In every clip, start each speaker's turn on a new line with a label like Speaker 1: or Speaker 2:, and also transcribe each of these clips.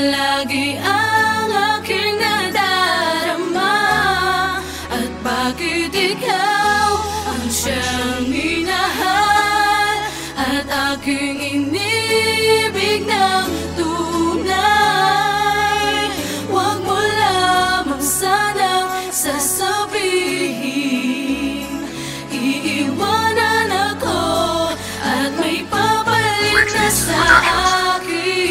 Speaker 1: ganyan lagi ang aking nadarama. At bakit ikaw ang siyang minahal at aking inibig ng tunay? Huwag mo lamang sanang sasabihin iiwanan ako at may papalit na sa akin.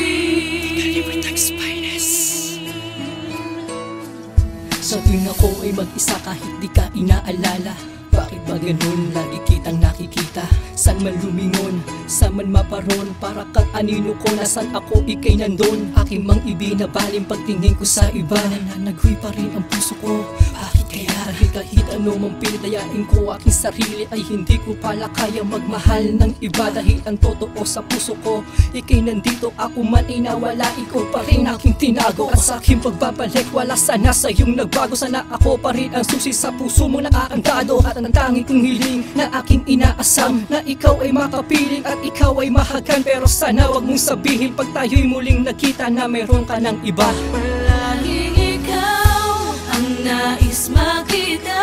Speaker 2: Sa tuwing ako ay mag-isa kahit di ka inaalala, bakit ba ganun lagi kitang nakikita? San man lumingon, saan man maparon, para kang anino ko, nasan ako ikay nandun. Aking mang ibinabaling pagtingin ko sa iba, nananaghoy pa rin ang puso ko. Bakit kaya kahit ano mang pinadayain ko aking sarili ay hindi ko pala kaya magmahal ng iba? Dahil ang totoo sa puso ko, ikay nandito, ako man ay nawala, ikaw pa rin aking tinago. At sa aking pagbabalik wala sana sa iyong nagbago, sana ako pa rin ang susi sa puso mo na aangkado. At ang tanging kong hiling na aking inaasam, na ikaw ay makapiling at ikaw ay mahagan. Pero sana wag mong sabihin pag tayo'y muling nakita na meron ka ng iba.
Speaker 1: Palaging ikaw ang nais makita,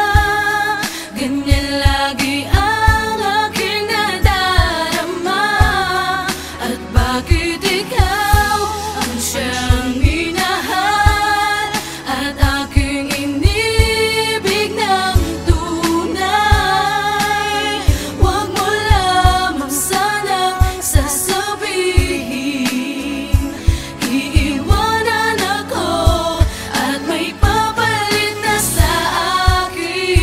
Speaker 1: ganyan lagi ang aking nadarama. At bakit ikaw ang siyang minahal at aking inibig ng tunay? Huwag mo lamang sanang sasabihin iiwanan ako at may papalit na sa akin.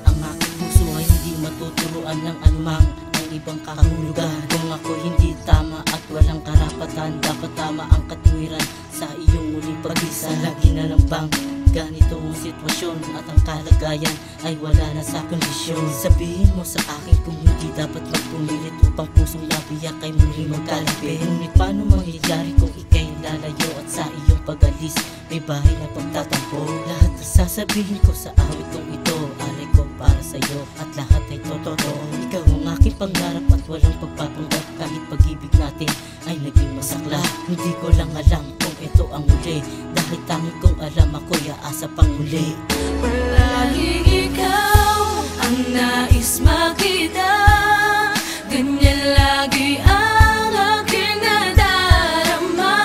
Speaker 3: Ang aking puso ay hindi matuturuan ng anumang ng ibang kahulugan. Kung ako hindi tama at walang karapatan, dapat tama ang katwiran sa iyong muling pag-isa. Lagi na lang bang ganito ang sitwasyon at ang kalagayan ay wala na sa kondisyon? Sabihin mo sa akin kung hindi dapat magpumilit upang pusong labiyak ay muli magkalapit. Ngunit paano mangyayari kung ikay lalayo at sa iyong pag-alis may bahay na pagtatampo? Lahat na sasabihin ko sa awit kong ito, aray ko para sa'yo at lahat ay totoo. Ikaw ang aking pangarap at walang pagpapanggap, kahit pag-ibig natin ay naging masakla. Hindi ko lang alam kung ito ang huli, dahil tanging kong alam ako'y aasa pang huli.
Speaker 1: Palaging ikaw ang nais makita, ganyan lagi ang aking nadarama.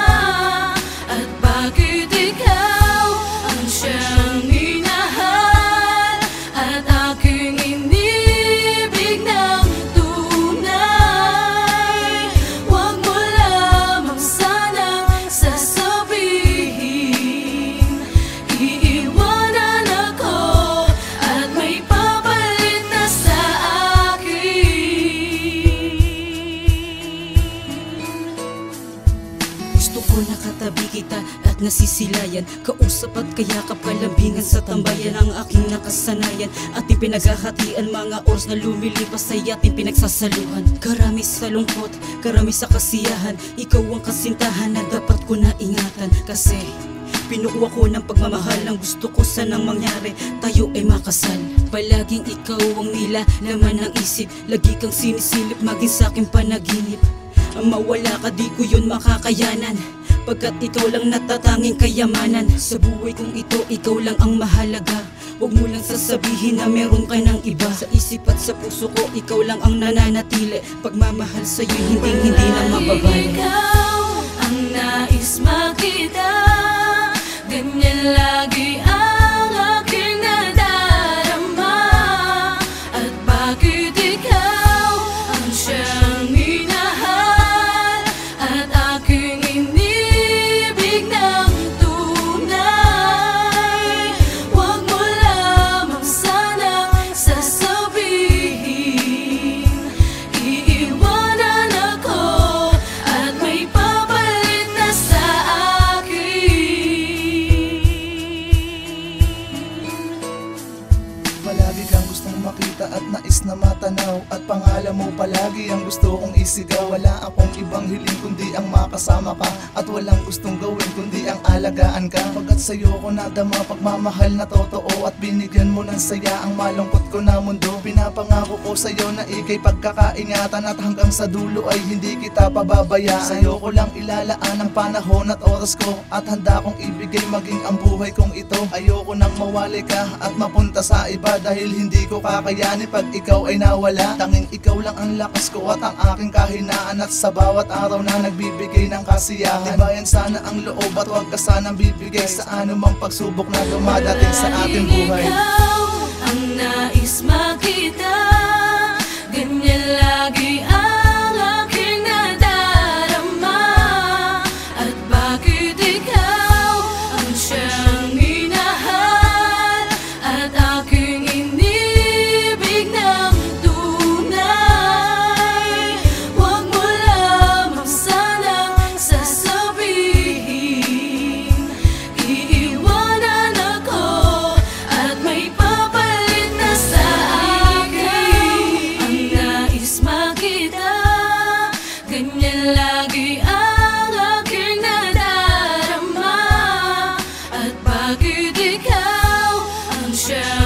Speaker 1: At bakit ikaw ang siyang minahal at aking inibig ng tunay? Huwag mo lamang sanang sasabihin iiwanan ako at may papalit na sa akin.
Speaker 3: Gusto ko nakatabi kita at nasisilayan, kausap at kayakap kalambingan sa tambayan. Ang aking nakasanayan at ipinaghahatian, mga oras na lumilipas ay ating pinagsasaluhan. Karami sa lungkot, karami sa kasiyahan, ikaw ang kasintahan na dapat ko na ingatan. Kasi pinukuha ko ng pagmamahal, ang gusto ko sanang mangyari, tayo ay makasal. Palaging ikaw ang nilalaman ng isip, lagi kang sinisilip maging sa aking panaginip. Mawala ka di ko yun makakayanan, pagkat ikaw lang natatanging kayamanan. Sa buhay kong ito, ikaw lang ang mahalaga. Huwag mo lang sasabihin na meron ka ng iba. Sa isip at sa puso ko, ikaw lang ang nananatili. Pagmamahal sa'yo, hindi na mababali.
Speaker 1: Ikaw ang nais makita, ganyan lagi ang aking nadarama. At bakit ikaw ang siyang minahal at aking inibig ng tunay? Huwag mo lamang sanang sasabihin iiwanan ako at may papalit na sa akin.
Speaker 4: lagi kang gustong makita at nais na matanaw, at pangalan mo palagi ang gusto kong isigaw. Wala akong ibang hiling kundi ang makasama ka, at walang gustong gawin kundi ang alagaan ka. Pagkat sa'yo ko nadama pagmamahal na totoo, at binigyan mo ng saya ang malungkot ko na mundo. Pinapangako ko sa'yo na ika'y pagkakaingatan, at hanggang sa dulo ay hindi kita pababayaan. Sa'yo ko lang ilalaan ang panahon at oras ko, at handa kong ibigay maging ang buhay kong ito. Ayoko nang mawalay ka at mapunta sa iba, dahil hindi ko kakayanin pag ikaw ay nawala. Tanging ikaw lang ang lakas ko at ang aking kahinaan, at sa bawat araw na nagbibigay ng kasiyahan. Tibayan sana ang loob at huwag ka sanang bibigay sa anumang pagsubok na dumadating sa ating buhay.
Speaker 1: Ikaw ang nais makita, ganyan lagi ang aking nadarama. At bakit ikaw ang siyang minahal at aking inibig ng tunay? Huwag mo lamang sanang sasabihin iiwanan ako at may papalit na sa akin. Ang nais makita, ganyan lagi ang aking nadarama. At bakit ikaw ang siyang